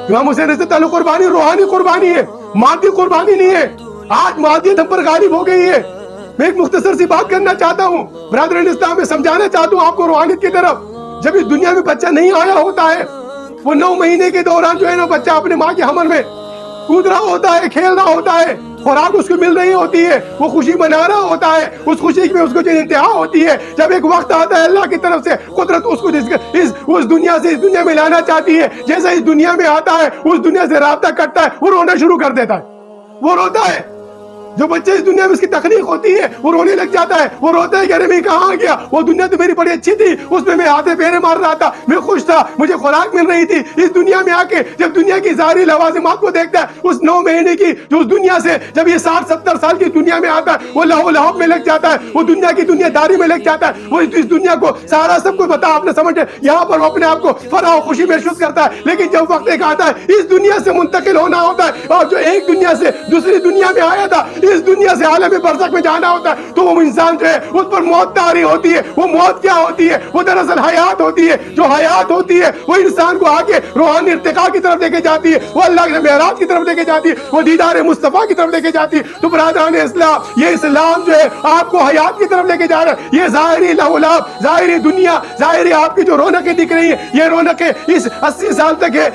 امام حسین رضی اللہ عنہ قربانی روحانی قربانی ہے، مادی قربانی نہیں ہے. آج مادیت ہم پر غالب ہو گئی ہے. میں ایک مختصر سی بات کرنا چاہتا ہوں برادران اسلام، میں سمجھانا چاہتا ہوں آپ کو روحانیت کی طرف. جب اس دنیا میں بچہ نہیں آیا ہوتا ہے، وہ 9 مہینے کے دوران جو ہے نا بچہ اپنے ماں کے حمل میں کود رہا ہوتا ہے، کھیل رہا ہوتا ہے، خوراک اس کو مل رہی ہوتی ہے، وہ خوشی منا رہا ہوتا ہے. اس خوشی میں اس کو جو انتہا ہوتی ہے، جب ایک وقت آتا ہے اللہ کی طرف سے قدرت اس کو اس دنیا سے اس دنیا میں لانا چاہتی ہے، جیسا اس دنیا میں آتا ہے اس دنیا سے رابطہ کرتا ہے، وہ رونا شروع کر دیتا ہے. وہ روتا ہے. جو بچے اس دنیا میں اس کی تخلیق ہوتی ہے وہ رونے لگ جاتا ہے. وہ روتا ہے کہ ارے میں کہاں گیا، وہ دنیا تو میری بڑی اچھی تھی، اس میں میں ہاتھے پھیرے مار رہا تھا، میں خوش تھا، مجھے خوراک مل رہی تھی. اس دنیا میں آ کے جب دنیا کی ظاہری لوازمات کو دیکھتا ہے، اس 9 مہینے کی جو اس دنیا سے جب یہ 60-70 سال کی دنیا میں آتا ہے، وہ لہو لہو میں لگ جاتا ہے، وہ دنیا کی دنیا داری میں لگ جاتا ہے. وہ اس دنیا کو سارا سب کچھ بتا آپ نے سمجھے، یہاں پر وہ اپنے آپ کو فرح و خوشی محسوس کرتا ہے. لیکن جب وقت ایک آتا ہے اس دنیا سے منتقل ہونا ہوتا ہے، اور جو ایک دنیا سے دوسری دنیا میں آیا تھا اس دنیا سے عالم برزخ میں جانا ہوتا ہے، تو وہ انسان جو ہے اس پر موت طاری ہوتی ہے. وہ موت کیا ہوتی ہے؟ وہ دراصل حیات ہوتی ہے. جو حیات ہوتی ہے وہ انسان کو آگے روحانی ارتقاء کی طرف لے کے جاتی ہے، وہ اللہ کے معراج کی طرف لے کے جاتی ہے، وہ دیدار مصطفیٰ کی طرف لے کے جاتی ہے. تو برادران اسلام، یہ اسلام جو ہے آپ کو حیات کی طرف لے کے جا رہا ہے. یہ ظاہری لہو لہو، ظاہری دنیا، ظاہری آپ کی جو رونقیں دکھ رہی ہیں، یہ رونقیں اس 80 سال تک ہے.